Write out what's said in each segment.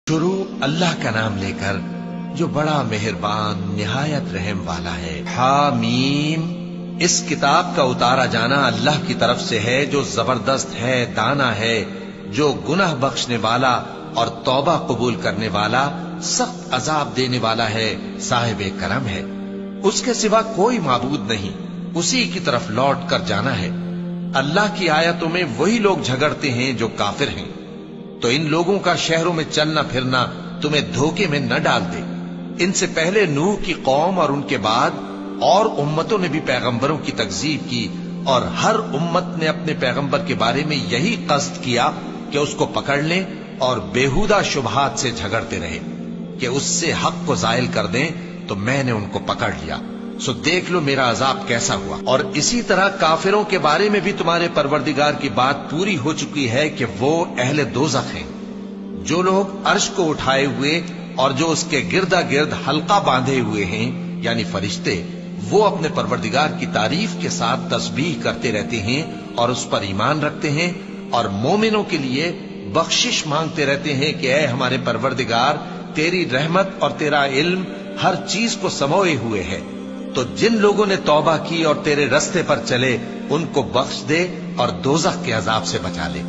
شروع اللہ کا نام لے کر جو بڑا مہربان نہایت رحم والا ہے۔ حامیم، اس کتاب کا اتارا جانا اللہ کی طرف سے ہے جو زبردست ہے، دانا ہے، جو گناہ بخشنے والا اور توبہ قبول کرنے والا، سخت عذاب دینے والا ہے، صاحب کرم ہے۔ اس کے سوا کوئی معبود نہیں، اسی کی طرف لوٹ کر جانا ہے۔ اللہ کی آیتوں میں وہی لوگ جھگڑتے ہیں جو کافر ہیں، تو ان لوگوں کا شہروں میں چلنا پھرنا تمہیں دھوکے میں نہ ڈال دے۔ ان سے پہلے نوح کی قوم اور ان کے بعد اور امتوں نے بھی پیغمبروں کی تکذیب کی، اور ہر امت نے اپنے پیغمبر کے بارے میں یہی قصد کیا کہ اس کو پکڑ لیں اور بیہودہ شبہات سے جھگڑتے رہے کہ اس سے حق کو زائل کر دیں، تو میں نے ان کو پکڑ لیا، سو دیکھ لو میرا عذاب کیسا ہوا۔ اور اسی طرح کافروں کے بارے میں بھی تمہارے پروردگار کی بات پوری ہو چکی ہے کہ وہ اہل دوزخ ہیں۔ جو لوگ عرش کو اٹھائے ہوئے اور جو اس کے گردا گرد حلقہ باندھے ہوئے ہیں یعنی فرشتے، وہ اپنے پروردگار کی تعریف کے ساتھ تسبیح کرتے رہتے ہیں اور اس پر ایمان رکھتے ہیں، اور مومنوں کے لیے بخشش مانگتے رہتے ہیں کہ اے ہمارے پروردگار، تیری رحمت اور تیرا علم ہر چیز کو سموئے ہوئے ہے، تو جن لوگوں نے توبہ کی اور تیرے رستے پر چلے ان کو بخش دے اور دوزخ کے عذاب سے بچا لے۔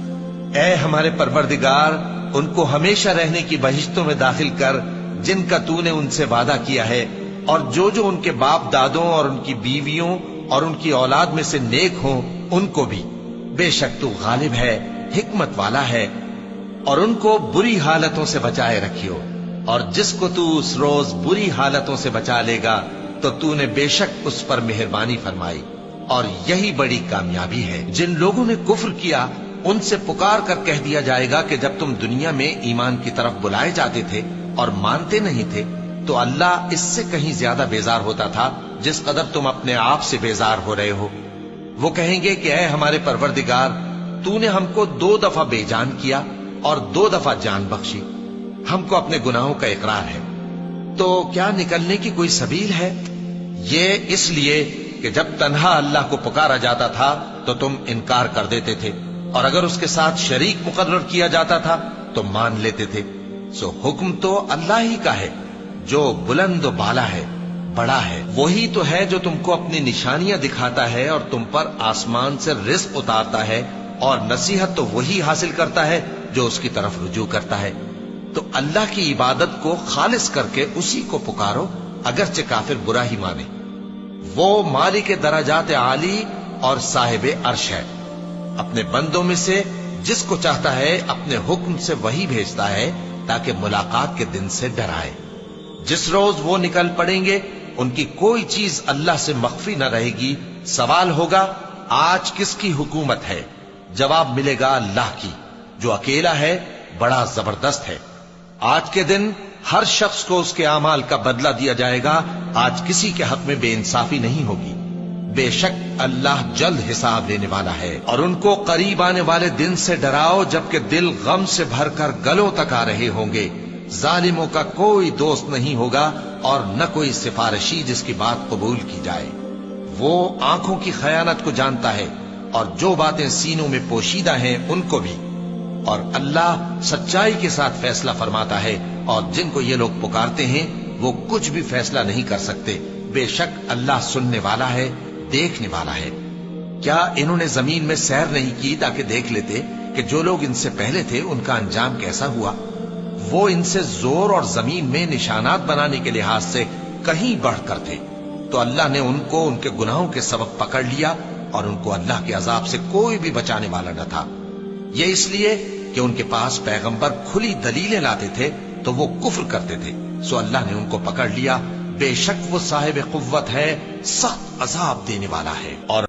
اے ہمارے پروردگار، ان کو ہمیشہ رہنے کی بہشتوں میں داخل کر جن کا تو نے ان سے وعدہ کیا ہے، اور جو جو ان کے باپ دادوں اور ان کی بیویوں اور ان کی اولاد میں سے نیک ہوں ان کو بھی، بے شک تو غالب ہے، حکمت والا ہے۔ اور ان کو بری حالتوں سے بچائے رکھیو، اور جس کو تو اس روز بری حالتوں سے بچا لے گا تو تو نے بے شک اس پر مہربانی فرمائی، اور یہی بڑی کامیابی ہے۔ جن لوگوں نے کفر کیا ان سے پکار کر کہہ دیا جائے گا کہ جب تم دنیا میں ایمان کی طرف بلائے جاتے تھے اور مانتے نہیں تھے تو اللہ اس سے کہیں زیادہ بیزار ہوتا تھا جس قدر تم اپنے آپ سے بیزار ہو رہے ہو۔ وہ کہیں گے کہ اے ہمارے پروردگار، تو نے ہم کو 2 دفعہ بے جان کیا اور 2 دفعہ جان بخشی، ہم کو اپنے گناہوں کا اقرار ہے، تو کیا نکلنے کی کوئی سبیل ہے؟ یہ اس لیے کہ جب تنہا اللہ کو پکارا جاتا تھا تو تم انکار کر دیتے تھے، اور اگر اس کے ساتھ شریک مقرر کیا جاتا تھا تو مان لیتے تھے۔ سو حکم تو اللہ ہی کا ہے جو بلند و بالا ہے، بڑا ہے۔ وہی تو ہے جو تم کو اپنی نشانیاں دکھاتا ہے اور تم پر آسمان سے رزق اتارتا ہے، اور نصیحت تو وہی حاصل کرتا ہے جو اس کی طرف رجوع کرتا ہے۔ تو اللہ کی عبادت کو خالص کر کے اسی کو پکارو، اگرچہ کافر برا ہی مانے۔ وہ مالک درجات عالی اور صاحب عرش ہے، اپنے بندوں میں سے جس کو چاہتا ہے اپنے حکم سے وہی بھیجتا ہے تاکہ ملاقات کے دن سے ڈرائے۔ جس روز وہ نکل پڑیں گے ان کی کوئی چیز اللہ سے مخفی نہ رہے گی۔ سوال ہوگا آج کس کی حکومت ہے؟ جواب ملے گا اللہ کی، جو اکیلا ہے، بڑا زبردست ہے۔ آج کے دن ہر شخص کو اس کے اعمال کا بدلہ دیا جائے گا، آج کسی کے حق میں بے انصافی نہیں ہوگی۔ بے شک اللہ جلد حساب لینے والا ہے۔ اور ان کو قریب آنے والے دن سے ڈراؤ جبکہ دل غم سے بھر کر گلوں تک آ رہے ہوں گے۔ ظالموں کا کوئی دوست نہیں ہوگا اور نہ کوئی سفارشی جس کی بات قبول کی جائے۔ وہ آنکھوں کی خیانت کو جانتا ہے اور جو باتیں سینوں میں پوشیدہ ہیں ان کو بھی، اور اللہ سچائی کے ساتھ فیصلہ فرماتا ہے، اور جن کو یہ لوگ پکارتے ہیں وہ کچھ بھی فیصلہ نہیں کر سکتے۔ بے شک اللہ سننے والا ہے، دیکھنے والا ہے۔ کیا انہوں نے زمین میں سیر نہیں کی تاکہ دیکھ لیتے کہ جو لوگ ان سے پہلے تھے ان کا انجام کیسا ہوا؟ وہ ان سے زور اور زمین میں نشانات بنانے کے لحاظ سے کہیں بڑھ کر تھے، تو اللہ نے ان کو ان کے گناہوں کے سبب پکڑ لیا، اور ان کو اللہ کے عذاب سے کوئی بھی بچانے والا نہ تھا۔ یہ اس لیے کہ ان کے پاس پیغمبر کھلی دلیلیں لاتے تھے تو وہ کفر کرتے تھے، سو اللہ نے ان کو پکڑ لیا۔ بے شک وہ صاحب قوت ہے، سخت عذاب دینے والا ہے۔ اور